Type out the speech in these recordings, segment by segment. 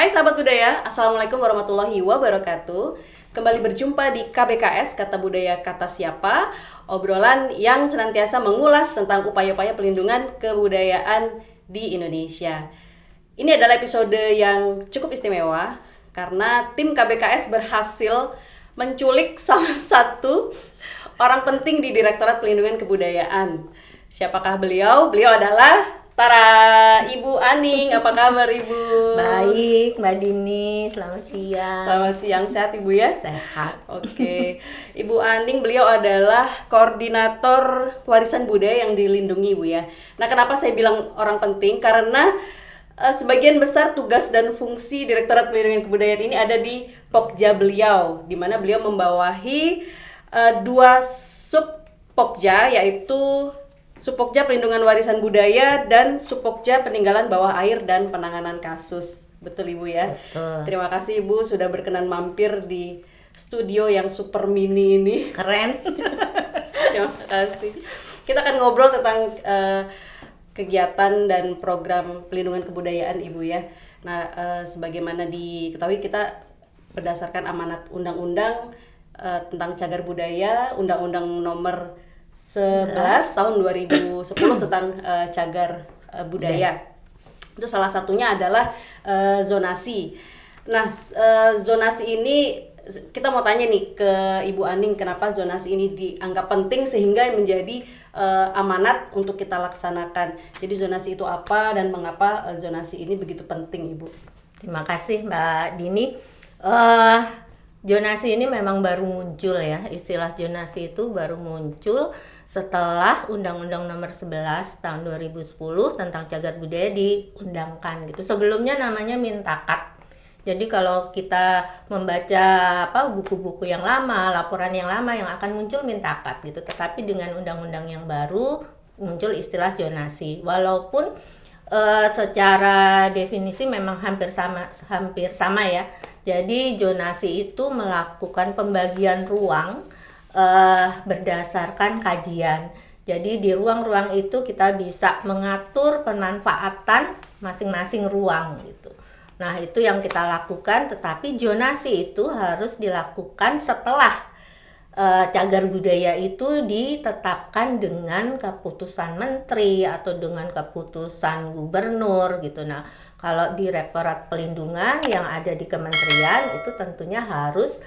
Hai sahabat budaya, Assalamualaikum warahmatullahi wabarakatuh. Kembali berjumpa di KBKS, Kata Budaya Kata Siapa, obrolan yang senantiasa mengulas tentang upaya-upaya pelindungan kebudayaan di Indonesia. Ini adalah episode yang cukup istimewa karena tim KBKS berhasil menculik salah satu orang penting di Direktorat Pelindungan Kebudayaan. Siapakah beliau? Beliau adalah Tara, Ibu Aning. Apa kabar Ibu? Baik, Mbak Dini, selamat siang. Selamat siang, sehat Ibu ya? Sehat. Oke, Ibu Aning, beliau adalah koordinator warisan budaya yang dilindungi Ibu ya. Nah, kenapa saya bilang orang penting? Karena sebagian besar tugas dan fungsi Direktorat Pelindungan Kebudayaan ini ada di Pokja beliau, di mana beliau membawahi dua sub Pokja, yaitu Subpokja Perlindungan Warisan Budaya dan Subpokja Peninggalan Bawah Air dan Penanganan Kasus. Betul Ibu ya? Betul. Terima kasih Ibu sudah berkenan mampir di studio yang super mini ini. Keren. Terima kasih. Kita akan ngobrol tentang kegiatan dan program pelindungan kebudayaan Ibu ya. Nah, sebagaimana diketahui kita berdasarkan amanat undang-undang tentang cagar budaya, Undang-Undang Nomor 11 tahun 2010 tentang cagar budaya. Itu salah satunya adalah zonasi. Nah, zonasi ini kita mau tanya nih ke Ibu Aning, kenapa zonasi ini dianggap penting sehingga menjadi amanat untuk kita laksanakan. Jadi zonasi itu apa dan mengapa zonasi ini begitu penting, Ibu? Terima kasih Mbak Dini. Zonasi ini memang baru muncul ya, istilah zonasi itu baru muncul setelah Undang-Undang Nomor 11 tahun 2010 tentang cagar budaya diundangkan gitu. Sebelumnya namanya Mintakat. Jadi kalau kita membaca buku-buku yang lama, laporan yang lama yang akan muncul Mintakat gitu. Tetapi dengan undang-undang yang baru muncul istilah zonasi. Walaupun secara definisi memang hampir sama ya. Jadi zonasi itu melakukan pembagian ruang berdasarkan kajian. Jadi di ruang-ruang itu kita bisa mengatur pemanfaatan masing-masing ruang gitu. Nah, itu yang kita lakukan, tetapi zonasi itu harus dilakukan setelah cagar budaya itu ditetapkan dengan keputusan menteri atau dengan keputusan gubernur gitu. Nah, kalau Direktorat Pelindungan yang ada di kementerian itu tentunya harus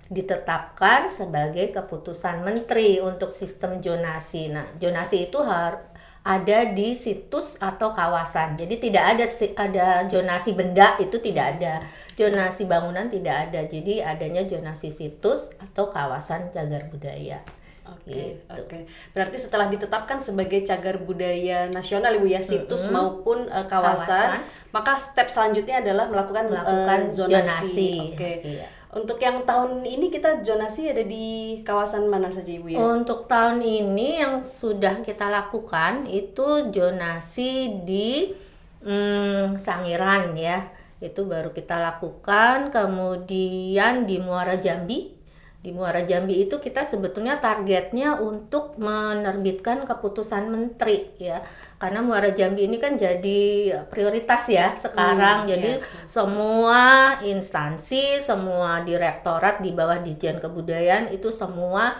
ditetapkan sebagai keputusan menteri untuk sistem zonasi. Nah, zonasi itu ada di situs atau kawasan. Jadi tidak ada zonasi benda, itu tidak ada. Zonasi bangunan tidak ada. Jadi adanya zonasi situs atau kawasan cagar budaya. Oke. Berarti setelah ditetapkan sebagai cagar budaya nasional Ibu ya, situs maupun kawasan, maka step selanjutnya adalah melakukan zonasi. Oke. Iya. Untuk yang tahun ini kita zonasi ada di kawasan mana saja Ibu ya? Untuk tahun ini yang sudah kita lakukan itu zonasi di Sangiran ya. Itu baru kita lakukan, kemudian di Muara Jambi. Di Muara Jambi itu kita sebetulnya targetnya untuk menerbitkan keputusan menteri ya. Karena Muara Jambi ini kan jadi prioritas ya sekarang. Jadi semua instansi, semua direktorat di bawah Ditjen Kebudayaan itu semua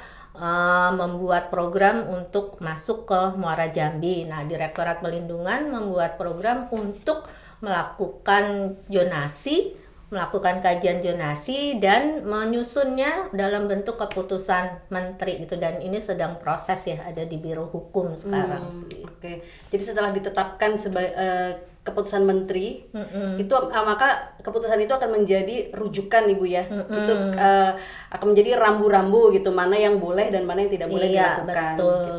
membuat program untuk masuk ke Muara Jambi. Nah, Direktorat Pelindungan membuat program untuk melakukan zonasi, melakukan kajian zonasi dan menyusunnya dalam bentuk keputusan menteri itu, dan ini sedang proses ya, ada di Biro Hukum sekarang. Oke. Jadi setelah ditetapkan sebagai keputusan menteri itu maka keputusan itu akan menjadi rujukan Ibu ya. Itu akan menjadi rambu-rambu gitu, mana yang boleh dan mana yang tidak boleh dilakukan.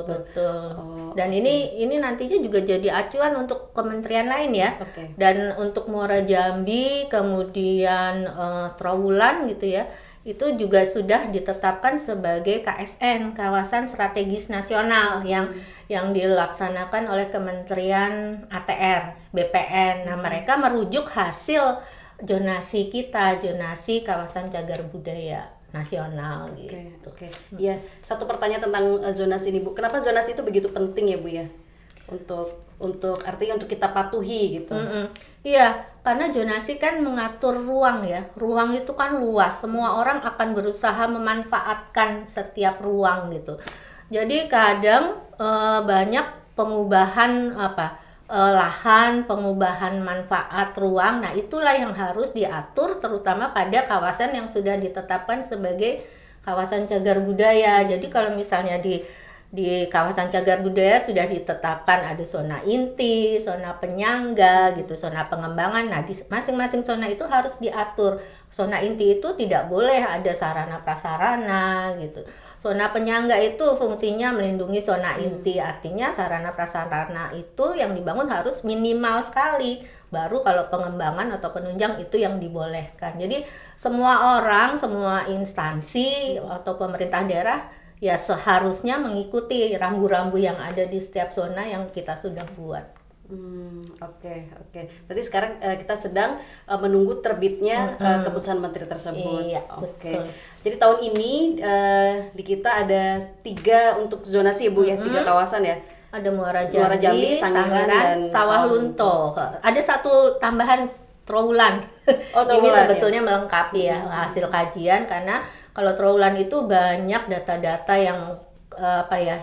Betul. Dan ini nantinya juga jadi acuan untuk kementerian lain ya. Dan untuk Muara Jambi, kemudian Trowulan gitu ya, itu juga sudah ditetapkan sebagai KSN, kawasan strategis nasional yang dilaksanakan oleh Kementerian ATR, BPN. Nah, mereka merujuk hasil zonasi kita, zonasi kawasan cagar budaya nasional gitu. Iya, satu pertanyaan tentang zonasi ini Bu. Kenapa zonasi itu begitu penting ya Bu ya? untuk artinya untuk kita patuhi gitu. Iya, karena zonasi kan mengatur ruang ya. Ruang itu kan luas, semua orang akan berusaha memanfaatkan setiap ruang gitu. Jadi kadang banyak pengubahan lahan, pengubahan manfaat ruang. Nah, itulah yang harus diatur terutama pada kawasan yang sudah ditetapkan sebagai kawasan cagar budaya. Jadi kalau misalnya di kawasan cagar budaya sudah ditetapkan ada zona inti, zona penyangga gitu, zona pengembangan. Nah, di masing-masing zona itu harus diatur. Zona inti itu tidak boleh ada sarana prasarana gitu. Zona penyangga itu fungsinya melindungi zona inti, artinya sarana prasarana itu yang dibangun harus minimal sekali. Baru kalau pengembangan atau penunjang itu yang dibolehkan. Jadi semua orang, semua instansi atau pemerintah daerah ya seharusnya mengikuti rambu-rambu yang ada di setiap zona yang kita sudah buat. Oke. Berarti sekarang kita sedang menunggu terbitnya keputusan menteri tersebut. Iya, Oke. betul. Jadi tahun ini di kita ada 3 untuk zonasi ya Bu ya, 3 kawasan ya. Ada Muara Jambi, Sangiran, dan Sawah Lunto. Ada satu tambahan Trowulan. Oh, Ini Trowulan, sebetulnya melengkapi ya hasil kajian, karena kalau Trowulan itu banyak data-data yang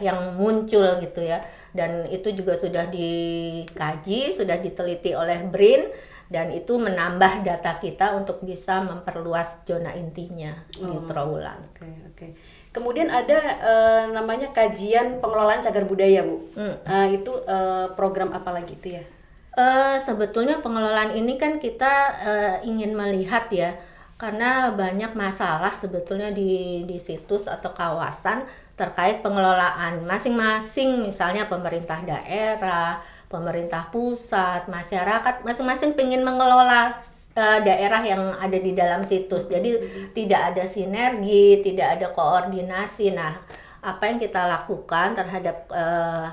yang muncul gitu ya, dan itu juga sudah dikaji, sudah diteliti oleh BRIN, dan itu menambah data kita untuk bisa memperluas zona intinya di Trowulan. Oke. Kemudian ada namanya kajian pengelolaan cagar budaya Bu. Itu program apa lagi itu ya? Sebetulnya pengelolaan ini kan kita ingin melihat ya, karena banyak masalah sebetulnya di situs atau kawasan terkait pengelolaan masing-masing, misalnya pemerintah daerah, pemerintah pusat, masyarakat masing-masing ingin mengelola daerah yang ada di dalam situs. Jadi tidak ada sinergi, tidak ada koordinasi. Nah, apa yang kita lakukan terhadap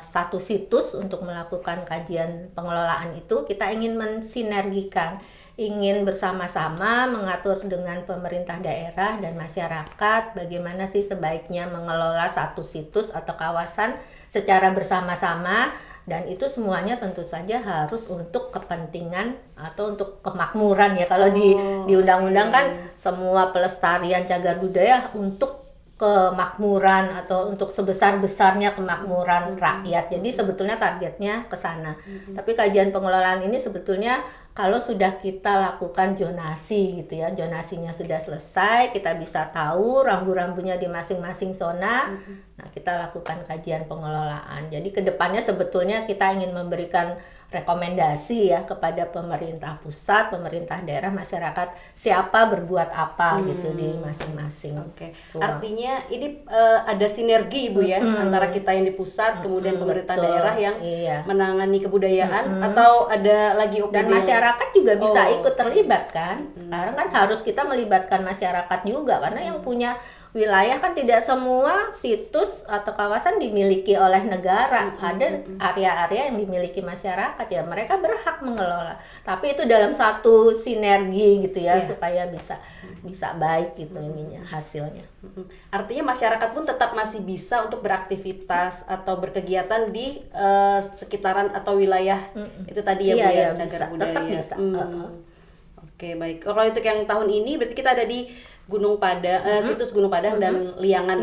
satu situs untuk melakukan kajian pengelolaan itu, kita ingin mensinergikan, ingin bersama-sama mengatur dengan pemerintah daerah dan masyarakat bagaimana sih sebaiknya mengelola satu situs atau kawasan secara bersama-sama, dan itu semuanya tentu saja harus untuk kepentingan atau untuk kemakmuran ya. Kalau di undang-undang kan semua pelestarian cagar budaya untuk kemakmuran atau untuk sebesar-besarnya kemakmuran rakyat. Jadi sebetulnya targetnya ke sana. Tapi kajian pengelolaan ini sebetulnya kalau sudah kita lakukan zonasi gitu ya, zonasinya sudah selesai, kita bisa tahu rambu-rambunya di masing-masing zona. Nah, kita lakukan kajian pengelolaan. Jadi kedepannya sebetulnya kita ingin memberikan rekomendasi ya kepada pemerintah pusat, pemerintah daerah, masyarakat, siapa berbuat apa gitu di masing-masing. Oke. Artinya ini ada sinergi Ibu ya antara kita yang di pusat, kemudian pemerintah daerah yang menangani kebudayaan, atau ada lagi opini dan masyarakat juga bisa ikut terlibat kan. Sekarang kan harus kita melibatkan masyarakat juga, karena yang punya wilayah kan tidak semua situs atau kawasan dimiliki oleh negara. Ada area-area yang dimiliki masyarakat ya, mereka berhak mengelola. Tapi itu dalam satu sinergi gitu ya, supaya bisa baik gitu ininya hasilnya. Artinya masyarakat pun tetap masih bisa untuk beraktivitas atau berkegiatan di sekitaran atau wilayah itu tadi ya Bu ya, cagar budaya. Tetap bisa. Oke, baik. Kalau untuk yang tahun ini berarti kita ada di Gunung Padang, situs Gunung Padang dan Liangan.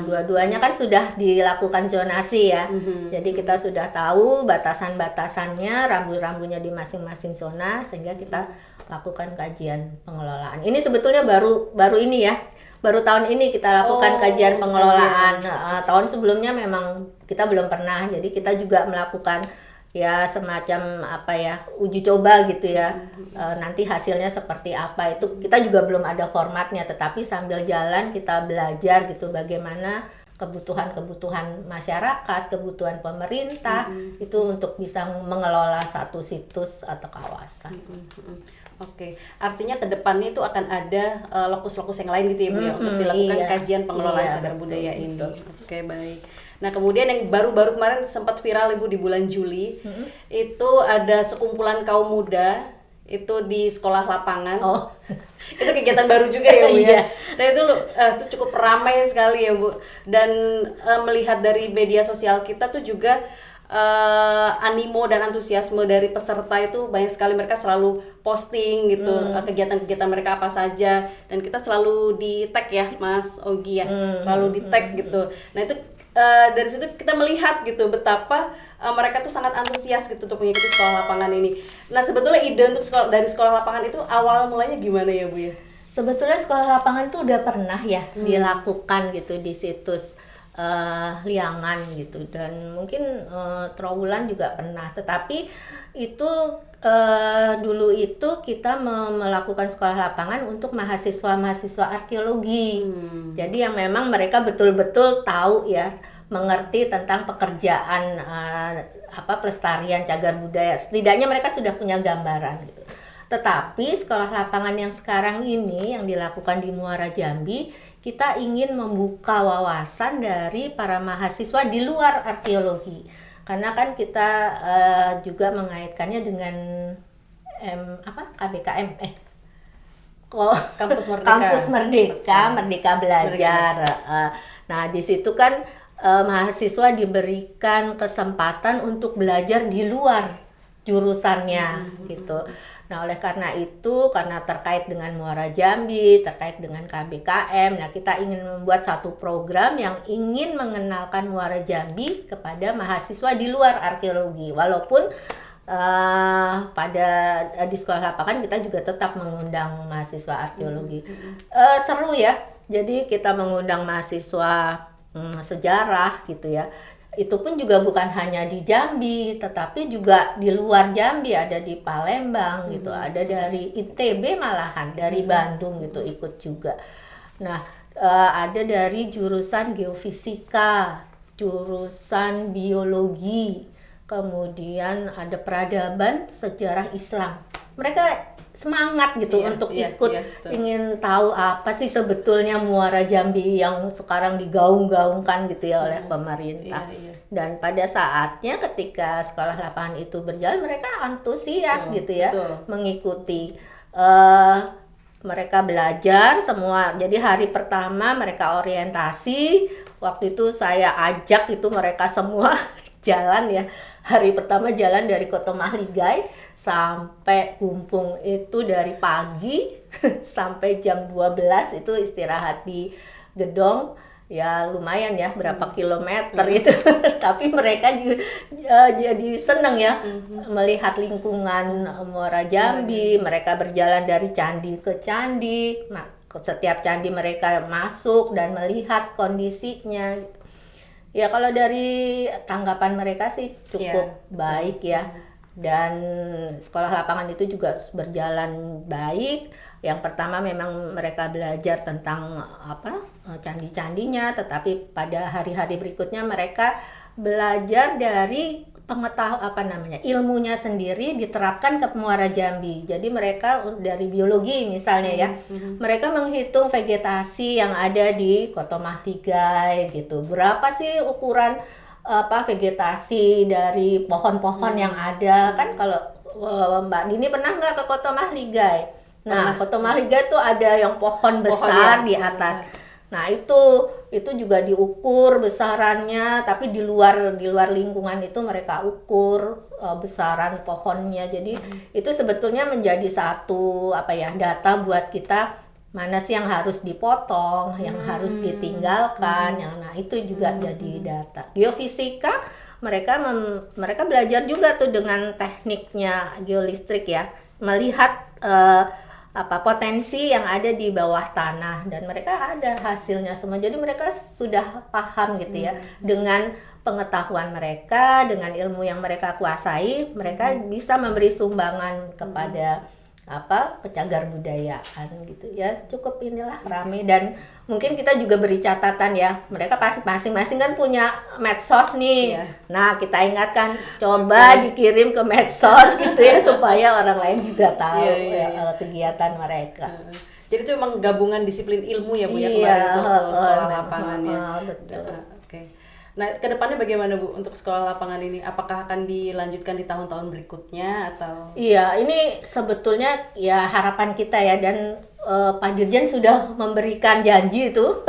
Dua-duanya kan sudah dilakukan zonasi ya. Jadi kita sudah tahu batasan-batasannya, rambu-rambunya di masing-masing zona, sehingga kita lakukan kajian pengelolaan. Ini sebetulnya baru ini ya. Baru tahun ini kita lakukan kajian pengelolaan. Tahun sebelumnya memang kita belum pernah. Jadi kita juga melakukan ya semacam uji coba gitu ya. Nanti hasilnya seperti apa itu kita juga belum ada formatnya, tetapi sambil jalan kita belajar gitu bagaimana kebutuhan masyarakat, kebutuhan pemerintah itu untuk bisa mengelola satu situs atau kawasan. Oke, artinya ke depannya itu akan ada lokus-lokus yang lain gitu ya Bu ya, untuk dilakukan kajian pengelolaan cagar budaya ini. Oke, baik. Nah, kemudian yang baru-baru kemarin sempat viral Ibu di bulan Juli, itu ada sekumpulan kaum muda itu di sekolah lapangan. Itu kegiatan baru juga ya Bu ya. Nah, itu cukup ramai sekali ya Bu. Dan melihat dari media sosial kita tuh juga animo dan antusiasme dari peserta itu banyak sekali, mereka selalu posting gitu kegiatan-kegiatan mereka apa saja, dan kita selalu di tag ya Mas Ogi ya, selalu di tag gitu. Nah itu dari situ kita melihat gitu betapa mereka tuh sangat antusias gitu untuk mengikuti sekolah lapangan ini. Nah sebetulnya ide untuk dari sekolah lapangan itu awal mulanya gimana ya Bu ya? Sebetulnya sekolah lapangan tuh udah pernah ya dilakukan gitu di situs Liangan gitu, dan mungkin Trowulan juga pernah, tetapi itu dulu itu kita melakukan sekolah lapangan untuk mahasiswa-mahasiswa arkeologi. Jadi yang memang mereka betul-betul tahu ya, mengerti tentang pekerjaan pelestarian cagar budaya. Setidaknya mereka sudah punya gambaran gitu. Tetapi sekolah lapangan yang sekarang ini yang dilakukan di Muara Jambi, kita ingin membuka wawasan dari para mahasiswa di luar arkeologi. Karena kan kita juga mengaitkannya dengan KBKM Kampus Merdeka. Kampus Merdeka, Merdeka Belajar. Nah, di situ kan mahasiswa diberikan kesempatan untuk belajar di luar jurusannya gitu. Nah, oleh karena itu, karena terkait dengan Muara Jambi, terkait dengan KBKM, nah kita ingin membuat satu program yang ingin mengenalkan Muara Jambi kepada mahasiswa di luar arkeologi. Walaupun di sekolah lapangan kita juga tetap mengundang mahasiswa arkeologi. Seru ya, jadi kita mengundang mahasiswa sejarah gitu ya. Itu pun juga bukan hanya di Jambi, tetapi juga di luar Jambi, ada di Palembang gitu, ada dari ITB malahan, dari Bandung gitu ikut juga. Nah, ada dari jurusan geofisika, jurusan biologi, kemudian ada peradaban, sejarah Islam. Mereka semangat gitu untuk ikut, ingin tahu apa sih sebetulnya Muara Jambi yang sekarang digaung-gaungkan gitu ya oleh pemerintah. Dan pada saatnya ketika sekolah lapangan itu berjalan, mereka antusias gitu ya, mengikuti. Mereka belajar semua. Jadi hari pertama mereka orientasi, waktu itu saya ajak itu mereka semua jalan ya. Hari pertama jalan dari Koto Mahligai sampai Gumpung itu dari pagi sampai jam 12 itu istirahat di Gedong. Ya lumayan ya, berapa kilometer itu. Tapi mereka juga jadi senang ya melihat lingkungan Muara Jambi. Mereka berjalan dari candi ke candi. Setiap candi mereka masuk dan melihat kondisinya. Ya kalau dari tanggapan mereka sih cukup baik ya. Dan sekolah lapangan itu juga berjalan baik. Yang pertama memang mereka belajar tentang candi-candinya, tetapi pada hari-hari berikutnya mereka belajar dari ilmunya sendiri diterapkan ke Muara Jambi. Jadi mereka dari biologi misalnya ya, mereka menghitung vegetasi yang ada di Koto Mahligai gitu. Berapa sih ukuran vegetasi dari pohon-pohon yang ada? Kan kalau Mbak Dini pernah nggak ke Koto Mahligai? Nah, Koto Mahligai tuh ada yang pohon besar di atas. Nah, itu juga diukur besarannya, tapi di luar lingkungan itu mereka ukur besaran pohonnya. Jadi itu sebetulnya menjadi satu data buat kita, mana sih yang harus dipotong, yang harus ditinggalkan, nah itu juga jadi data. Geofisika mereka belajar juga tuh dengan tekniknya geolistrik ya, melihat potensi yang ada di bawah tanah, dan mereka ada hasilnya semua. Jadi mereka sudah paham gitu ya, dengan pengetahuan mereka, dengan ilmu yang mereka kuasai, mereka bisa memberi sumbangan kepada kecagar budayaan gitu ya. Cukup rame, dan mungkin kita juga beri catatan ya, mereka pasti masing-masing kan punya medsos nih. Nah, kita ingatkan coba dikirim ke medsos gitu ya, supaya orang lain juga tahu kegiatan mereka. Jadi itu memang gabungan disiplin ilmu ya Bu ya, kemarin untuk sekolah lapangan ya. Betul. Oke. Nah, kedepannya bagaimana Bu untuk sekolah lapangan ini? Apakah akan dilanjutkan di tahun-tahun berikutnya atau? Iya, ini sebetulnya ya harapan kita ya, dan Pak Dirjen sudah memberikan janji itu.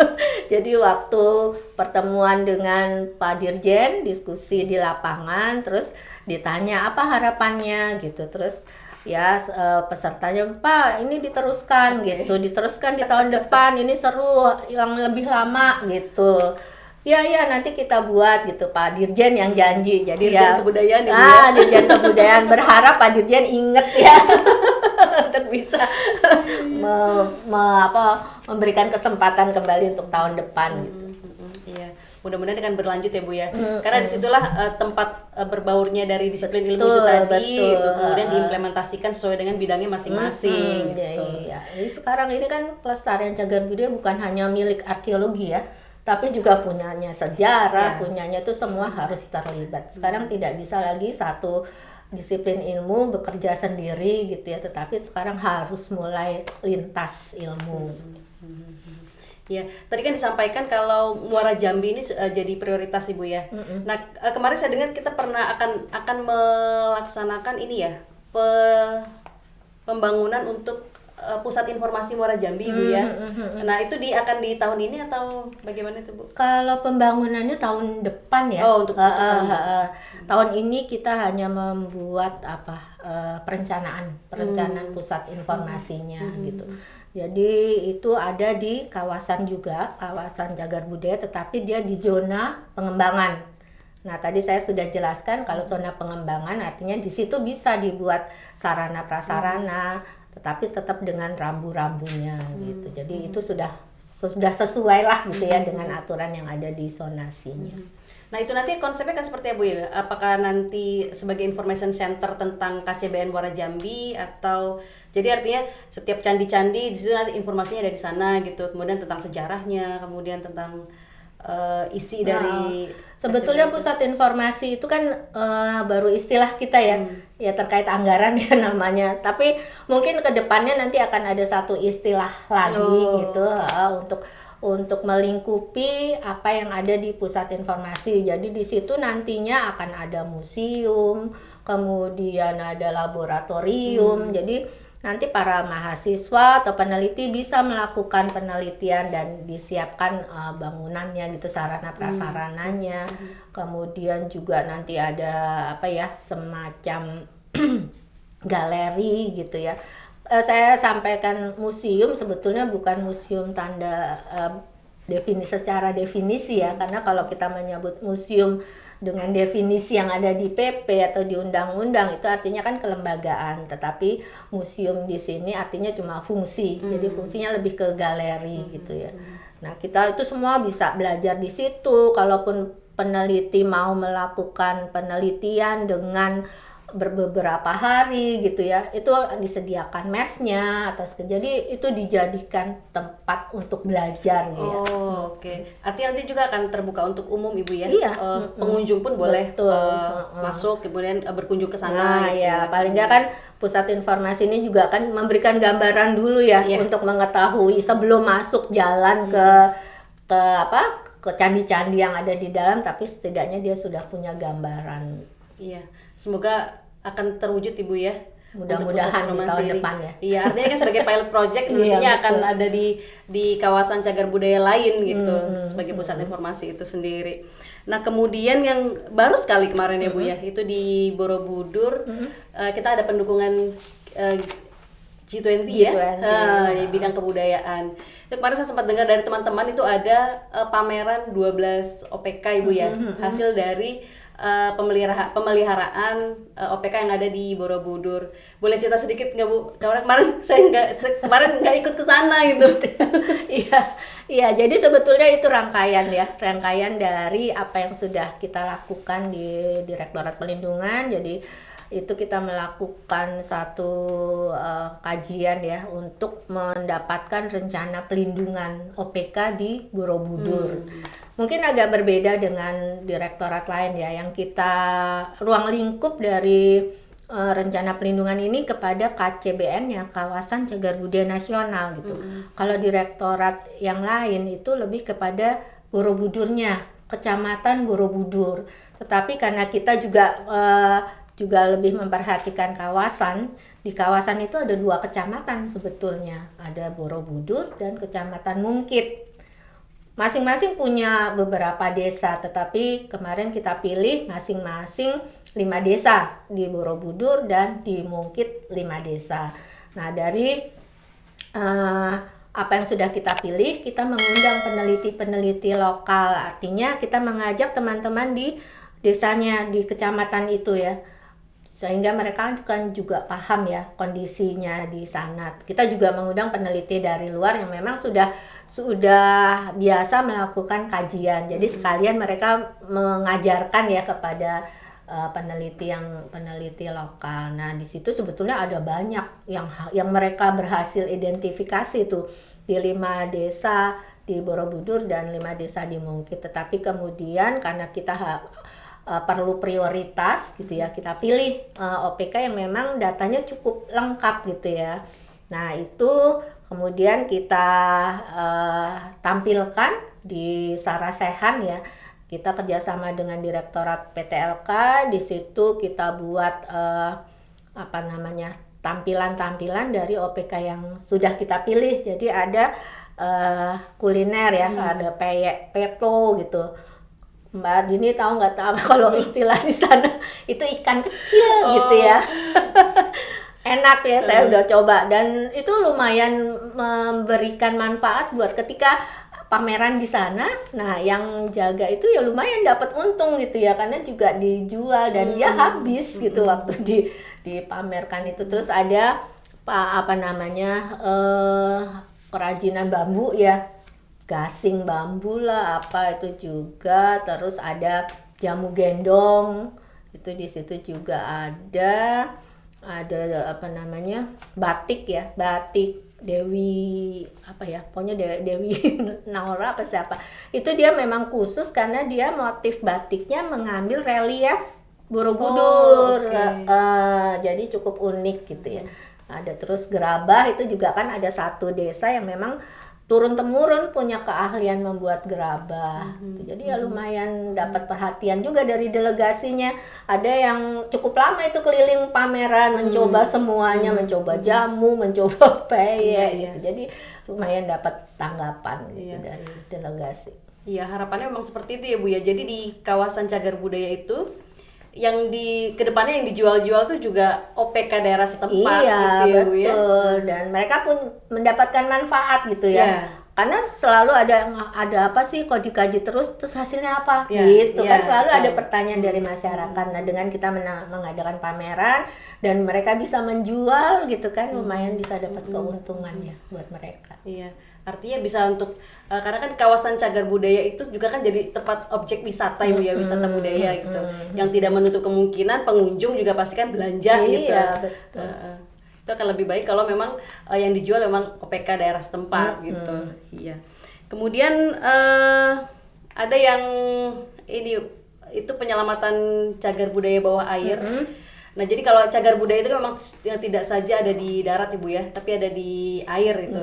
Jadi waktu pertemuan dengan Pak Dirjen, diskusi di lapangan, terus ditanya apa harapannya gitu. Terus ya pesertanya, Pak ini diteruskan gitu, diteruskan di tahun depan, ini seru yang lebih lama gitu. Ya nanti kita buat gitu, Pak Dirjen yang janji. Jadi Dirjen ya Kebudayaan Ibu ya. Dirjen Kebudayaan berharap Pak Dirjen inget ya untuk bisa memberikan kesempatan kembali untuk tahun depan gitu. Iya, mudah-mudahan akan berlanjut ya Bu ya. Karena disitulah tempat berbaurnya dari disiplin ilmu itu tadi, betul. itu kemudian diimplementasikan sesuai dengan bidangnya masing-masing. Gitu. Iya. Jadi sekarang ini kan pelestarian cagar budaya bukan hanya milik arkeologi ya, tapi juga punyanya sejarah, punyanya itu semua harus terlibat. Sekarang tidak bisa lagi satu disiplin ilmu bekerja sendiri gitu ya, tetapi sekarang harus mulai lintas ilmu. Ya, tadi kan disampaikan kalau Muara Jambi ini jadi prioritas Ibu ya. Nah, kemarin saya dengar kita pernah akan melaksanakan ini ya, pembangunan untuk pusat informasi Muara Jambi Ibu ya. Nah, itu akan di tahun ini atau bagaimana itu Bu? Kalau pembangunannya tahun depan ya. Oh, untuk tahun ini kita hanya membuat perencanaan pusat informasinya gitu. Jadi itu ada di kawasan juga, kawasan cagar budaya, tetapi dia di zona pengembangan. Nah, tadi saya sudah jelaskan kalau zona pengembangan artinya di situ bisa dibuat sarana prasarana, tetapi tetap dengan rambu-rambunya gitu. Jadi itu sudah sesuai lah gitu ya dengan aturan yang ada di zonasinya. Nah, itu nanti konsepnya kan seperti apa Bu ya? Apakah nanti sebagai information center tentang KCBN Muara Jambi, atau jadi artinya setiap candi-candi di situ nanti informasinya ada di sana gitu. Kemudian tentang sejarahnya, kemudian tentang isi dari sebetulnya pusat informasi itu kan baru istilah kita ya, ya terkait anggaran ya namanya. Tapi mungkin kedepannya nanti akan ada satu istilah lagi gitu untuk melingkupi apa yang ada di pusat informasi. Jadi di situ nantinya akan ada museum, kemudian ada laboratorium. Jadi nanti para mahasiswa atau peneliti bisa melakukan penelitian dan disiapkan bangunannya gitu, sarana prasarananya. Kemudian juga nanti ada semacam galeri gitu ya. Saya sampaikan museum sebetulnya bukan museum tanda secara definisi ya, karena kalau kita menyebut museum dengan definisi yang ada di PP atau di undang-undang itu artinya kan kelembagaan, tetapi museum di sini artinya cuma fungsi. Jadi fungsinya lebih ke galeri gitu ya. Nah, kita itu semua bisa belajar di situ. Kalaupun peneliti mau melakukan penelitian dengan beberapa hari gitu ya, itu disediakan mesnya jadi itu dijadikan tempat untuk belajar gitu. Oke. Artinya nanti juga akan terbuka untuk umum Ibu ya. Iya. Pengunjung pun boleh masuk kemudian berkunjung ke sana. Gitu. Ya paling nggak kan pusat informasi ini juga akan memberikan gambaran dulu ya, untuk mengetahui sebelum masuk jalan ke candi-candi yang ada di dalam, tapi setidaknya dia sudah punya gambaran. Iya. Semoga akan terwujud Ibu ya. Mudah-mudahan di tahun depan ya. Iya, artinya kan sebagai pilot project nantinya akan ada di kawasan cagar budaya lain gitu, sebagai pusat informasi itu sendiri. Nah, kemudian yang baru sekali kemarin ya Bu ya, itu di Borobudur kita ada pendukungan G20 ya, di bidang kebudayaan. Itu kemarin saya sempat dengar dari teman-teman itu ada pameran 12 OPK Ibu ya, hasil dari pemeliharaan OPK yang ada di Borobudur. Boleh cerita sedikit nggak Bu? Karena kemarin saya nggak ikut ke sana gitu. Iya. Jadi sebetulnya itu rangkaian dari apa yang sudah kita lakukan di Direktorat Pelindungan. Jadi itu kita melakukan satu kajian ya untuk mendapatkan rencana pelindungan OPK di Borobudur. Mungkin agak berbeda dengan direktorat lain ya, yang kita ruang lingkup dari rencana pelindungan ini kepada KCBN ya, kawasan cagar budaya nasional gitu. Kalau direktorat yang lain itu lebih kepada Borobudurnya, kecamatan Borobudur. Tetapi karena kita juga lebih memperhatikan kawasan, di kawasan itu ada 2 kecamatan sebetulnya, ada Borobudur dan Kecamatan Mungkit. Masing-masing punya beberapa desa, tetapi kemarin kita pilih masing-masing 5 desa, di Borobudur dan di Mungkit 5 desa. Nah, dari apa yang sudah kita pilih, kita mengundang peneliti-peneliti lokal, artinya kita mengajak teman-teman di desanya, di kecamatan itu ya, sehingga mereka kan juga paham ya kondisinya di sana. Kita juga mengundang peneliti dari luar yang memang sudah biasa melakukan kajian. Jadi sekalian mereka mengajarkan ya kepada peneliti lokal. Nah, di situ sebetulnya ada banyak yang mereka berhasil identifikasi tuh di 5 desa di Borobudur dan 5 desa di Mungkit. Tetapi kemudian karena kita perlu prioritas gitu ya, kita pilih OPK yang memang datanya cukup lengkap gitu ya. Nah, itu kemudian kita tampilkan di Sarasehan ya. Kita kerjasama dengan Direktorat PTLK, di situ kita buat tampilan-tampilan dari OPK yang sudah kita pilih. Jadi ada kuliner ya, ada peyek peto gitu. Mbak Dini tahu nggak tahu kalau istilah di sana itu ikan kecil gitu ya. Enak ya, saya udah coba dan itu lumayan memberikan manfaat buat ketika pameran di sana. Nah, yang jaga itu ya lumayan dapat untung gitu ya, karena juga dijual dan dia habis gitu waktu dipamerkan itu. Terus ada kerajinan bambu ya, gasing bambu lah apa itu juga. Terus ada jamu gendong, itu di situ juga ada batik ya, batik Dewi pokoknya Dewi Naura apa siapa. Itu dia memang khusus karena dia motif batiknya mengambil relief Borobudur. Jadi cukup unik gitu ya. Ada terus gerabah, itu juga kan ada satu desa yang memang turun-temurun punya keahlian membuat gerabah. Jadi ya lumayan dapat perhatian juga dari delegasinya. Ada yang cukup lama itu keliling pameran, mencoba semuanya, mencoba jamu, mencoba peyek gitu. Jadi lumayan dapat tanggapan gitu dari delegasi. Iya, harapannya memang seperti itu ya Bu ya. Jadi di kawasan cagar budaya itu yang kedepannya yang dijual-jual tuh juga OPK daerah setempat gitu ya Bu ya. Betul. Dan mereka pun mendapatkan manfaat gitu ya. Karena selalu ada apa sih kok dikaji terus hasilnya apa gitu kan, selalu ada pertanyaan dari masyarakat. Nah, dengan kita mengadakan pameran dan mereka bisa menjual gitu kan, lumayan bisa dapat keuntungan ya buat mereka. Iya. Artinya bisa untuk karena kan kawasan cagar budaya itu juga kan jadi tempat objek wisata ya Bu ya, wisata budaya gitu. Yang tidak menutup kemungkinan pengunjung juga pasti kan belanja gitu. Iya, betul. Itu akan lebih baik kalau memang yang dijual memang OPK daerah setempat gitu. Iya. Kemudian ada yang itu penyelamatan cagar budaya bawah air. Nah, jadi kalau cagar budaya itu memang yang tidak saja ada di darat Ibu ya, tapi ada di air itu.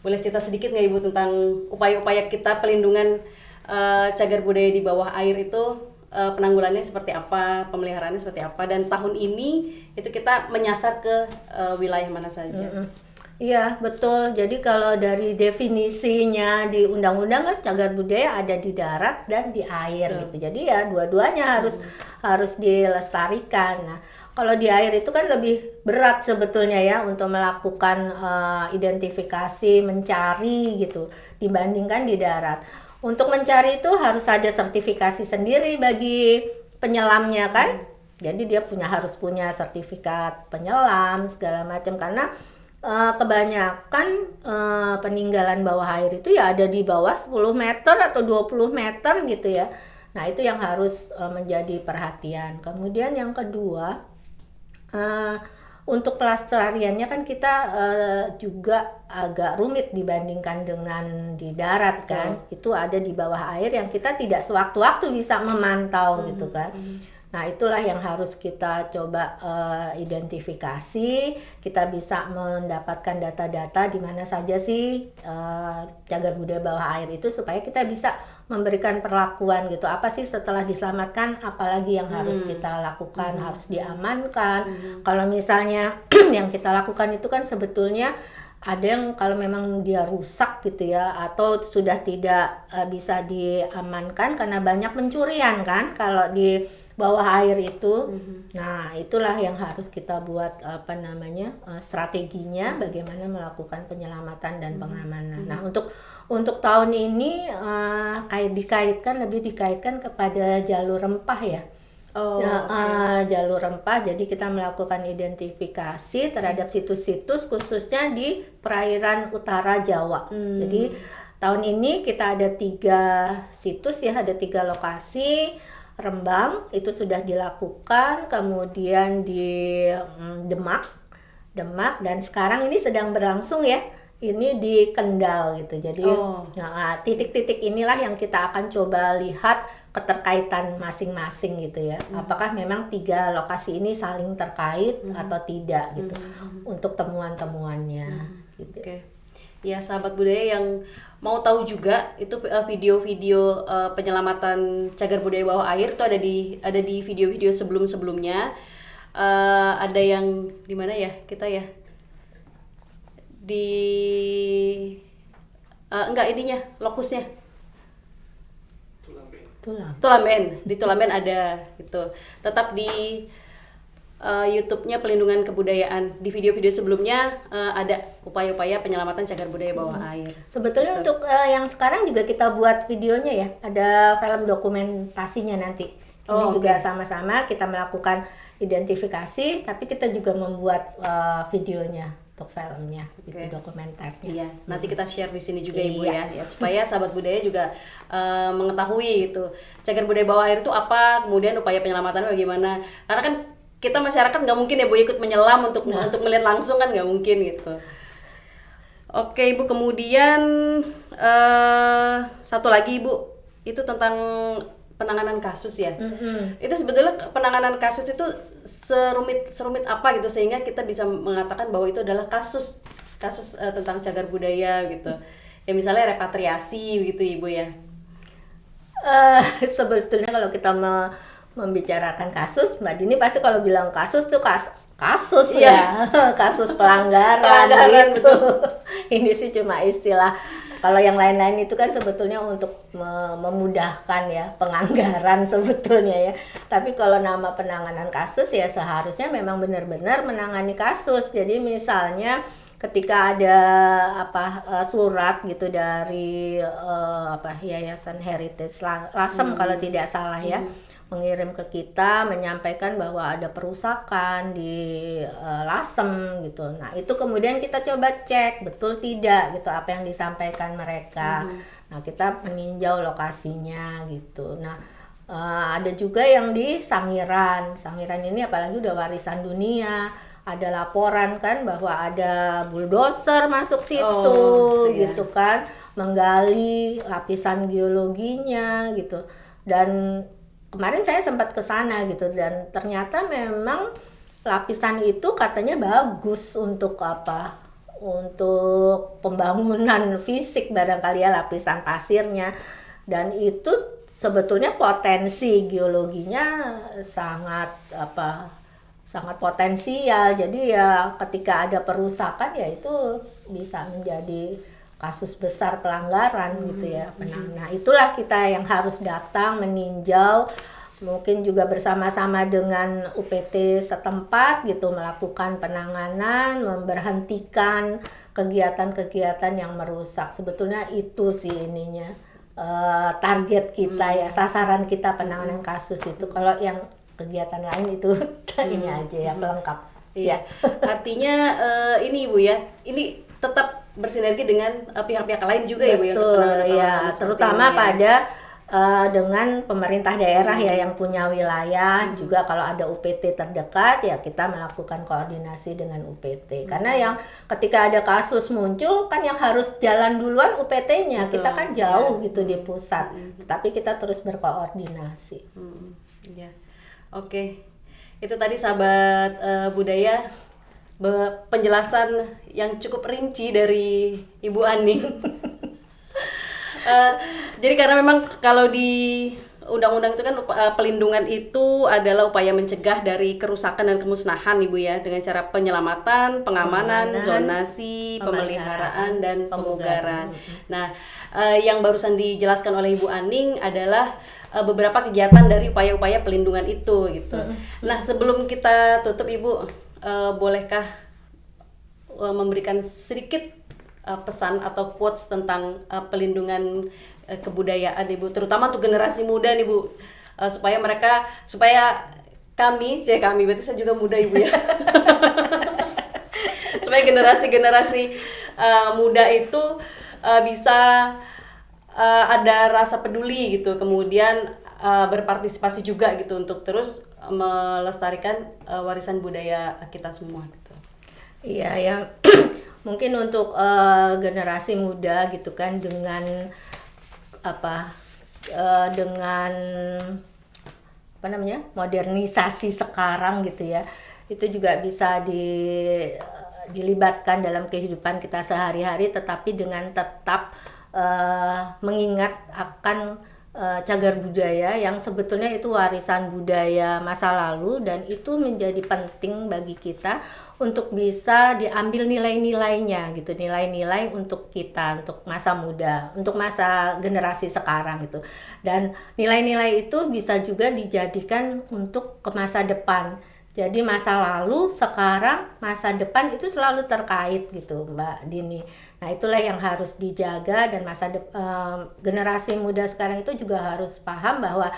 Boleh cerita sedikit nggak Ibu tentang upaya-upaya kita pelindungan cagar budaya di bawah air itu, penanggulannya seperti apa, pemeliharaannya seperti apa, dan tahun ini itu kita menyasar ke wilayah mana saja? Iya, betul. Jadi kalau dari definisinya di undang-undang kan cagar budaya ada di darat dan di air gitu. Jadi ya dua-duanya harus dilestarikan. Nah, kalau di air itu kan lebih berat sebetulnya ya untuk melakukan identifikasi, mencari gitu dibandingkan di darat. Untuk mencari itu harus ada sertifikasi sendiri bagi penyelamnya kan. Jadi dia harus punya sertifikat penyelam segala macam, karena kebanyakan peninggalan bawah air itu ya ada di bawah 10 meter atau 20 meter gitu ya. Nah, itu yang harus menjadi perhatian. Kemudian yang kedua, untuk pelestariannya kan kita juga agak rumit dibandingkan dengan di darat kan. Itu ada di bawah air yang kita tidak sewaktu-waktu bisa memantau gitu kan. Nah, itulah yang harus kita coba identifikasi. Kita bisa mendapatkan data-data di mana saja sih cagar budaya bawah air itu, supaya kita bisa memberikan perlakuan gitu. Apa sih setelah diselamatkan, apalagi yang harus kita lakukan, harus diamankan. Kalau misalnya yang kita lakukan itu kan sebetulnya ada yang kalau memang dia rusak gitu ya, atau sudah tidak bisa diamankan karena banyak pencurian kan kalau di bawah air itu. Nah, itulah yang harus kita buat strateginya bagaimana melakukan penyelamatan dan pengamanan. Nah, untuk tahun ini lebih dikaitkan kepada jalur rempah ya. Jalur rempah, jadi kita melakukan identifikasi terhadap situs-situs khususnya di perairan utara Jawa. Jadi tahun ini kita ada 3 situs ya, ada 3 lokasi. Rembang itu sudah dilakukan, kemudian di Demak, dan sekarang ini sedang berlangsung ya, ini di Kendal gitu. Jadi titik-titik inilah yang kita akan coba lihat keterkaitan masing-masing gitu ya. Apakah memang 3 lokasi ini saling terkait atau tidak gitu untuk temuan-temuannya gitu. Ya, sahabat budaya yang mau tahu juga itu video-video penyelamatan cagar budaya bawah air itu ada di video-video sebelum-sebelumnya. Ada yang di mana ya kita ya? Di ininya lokusnya. Tulamben. Di Tulamben ada gitu. Tetap di YouTube-nya Pelindungan Kebudayaan. Di video-video sebelumnya ada upaya-upaya penyelamatan cagar budaya bawah air. Sebetulnya gitu. Untuk yang sekarang juga kita buat videonya ya. Ada film dokumentasinya nanti. Ini juga sama-sama kita melakukan identifikasi, tapi kita juga membuat videonya untuk filmnya, itu dokumenternya. Iya, nanti kita share di sini juga Ibu ya, supaya sahabat budaya juga mengetahui gitu. Cagar budaya bawah air itu apa, kemudian upaya penyelamatannya bagaimana. Karena kan kita masyarakat nggak mungkin ya Bu ikut menyelam untuk melihat langsung, kan nggak mungkin gitu. Oke Ibu, kemudian satu lagi Ibu, itu tentang penanganan kasus ya. Itu sebetulnya penanganan kasus itu serumit apa gitu sehingga kita bisa mengatakan bahwa itu adalah kasus tentang cagar budaya gitu. Ya misalnya repatriasi gitu Ibu ya. Sebetulnya kalau kita membicarakan kasus, Mbak Dini pasti kalau bilang kasus tuh kasus ya. Kasus pelanggaran gitu. Ini sih cuma istilah. Kalau yang lain-lain itu kan sebetulnya untuk memudahkan ya penganggaran sebetulnya ya. Tapi kalau nama penanganan kasus ya seharusnya memang benar-benar menangani kasus. Jadi misalnya ketika ada surat gitu dari Yayasan Heritage Lasem kalau tidak salah ya, mengirim ke kita menyampaikan bahwa ada perusakan di Lasem gitu. Nah, itu kemudian kita coba cek betul tidak gitu apa yang disampaikan mereka. Nah, kita meninjau lokasinya gitu. Nah, ada juga yang di Sangiran. Sangiran ini apalagi udah warisan dunia. Ada laporan kan bahwa ada bulldozer masuk situ gitu kan, menggali lapisan geologinya gitu. Dan kemarin saya sempat ke sana gitu, dan ternyata memang lapisan itu katanya bagus untuk untuk pembangunan fisik barangkali ya, lapisan pasirnya, dan itu sebetulnya potensi geologinya sangat potensial. Jadi ya ketika ada perusakan ya itu bisa menjadi kasus besar pelanggaran gitu ya. Nah, itulah kita yang harus datang meninjau, mungkin juga bersama-sama dengan UPT setempat gitu, melakukan penanganan, memberhentikan kegiatan-kegiatan yang merusak. Sebetulnya itu sih ininya target kita ya, sasaran kita penanganan kasus itu. Kalau yang kegiatan lain itu ini aja ya, pelengkap. Iya. Artinya ini Ibu ya, ini tetap bersinergi dengan pihak-pihak lain juga. Betul, ya Bu ya, untuk penanganan terutama pada dengan pemerintah daerah ya yang punya wilayah. Juga kalau ada UPT terdekat ya kita melakukan koordinasi dengan UPT. Karena yang ketika ada kasus muncul kan yang harus jalan duluan UPT-nya. Kita kan jauh gitu di pusat. Tapi kita terus berkoordinasi. Iya. Oke. Itu tadi sahabat budaya, penjelasan yang cukup rinci dari Ibu Aning. Jadi karena memang kalau di undang-undang itu kan pelindungan itu adalah upaya mencegah dari kerusakan dan kemusnahan Ibu ya, dengan cara penyelamatan, pengamanan, zonasi, pemeliharaan dan pemugaran. Nah, yang barusan dijelaskan oleh Ibu Aning adalah beberapa kegiatan dari upaya-upaya pelindungan itu gitu. Nah, sebelum kita tutup Ibu, bolehkah memberikan sedikit pesan atau quotes tentang pelindungan kebudayaan Ibu, terutama untuk generasi muda nih Bu, supaya kami berarti saya juga muda Ibu ya, supaya generasi muda itu bisa ada rasa peduli gitu, kemudian berpartisipasi juga gitu untuk terus melestarikan warisan budaya kita semua gitu. Iya, yang mungkin untuk generasi muda gitu kan, dengan dengan modernisasi sekarang gitu ya, itu juga bisa dilibatkan dalam kehidupan kita sehari-hari, tetapi dengan tetap mengingat akan cagar budaya yang sebetulnya itu warisan budaya masa lalu, dan itu menjadi penting bagi kita untuk bisa diambil nilai-nilainya gitu, nilai-nilai untuk kita, untuk masa muda, untuk masa generasi sekarang gitu. Dan nilai-nilai itu bisa juga dijadikan untuk ke masa depan. Jadi masa lalu, sekarang, masa depan itu selalu terkait gitu Mbak Dini. Nah itulah yang harus dijaga, dan generasi muda sekarang itu juga harus paham bahwa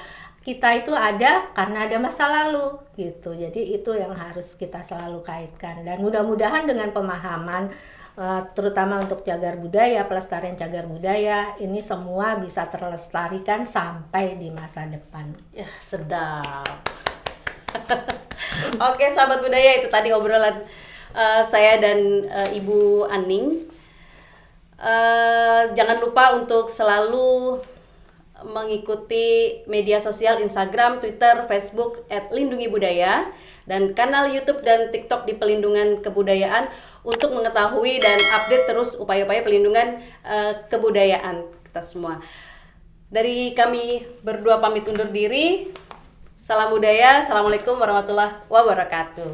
kita itu ada karena ada masa lalu gitu. Jadi itu yang harus kita selalu kaitkan, dan mudah-mudahan dengan pemahaman terutama untuk cagar budaya, pelestarian cagar budaya, ini semua bisa terlestarikan sampai di masa depan. Ya, sedap. Oke sahabat budaya, itu tadi obrolan saya dan Ibu Aning. Jangan lupa untuk selalu mengikuti media sosial Instagram, Twitter, Facebook @lindungibudaya, dan kanal YouTube dan TikTok di Pelindungan Kebudayaan untuk mengetahui dan update terus upaya-upaya pelindungan kebudayaan kita semua. Dari kami berdua pamit undur diri. Salam budaya, assalamualaikum warahmatullahi wabarakatuh.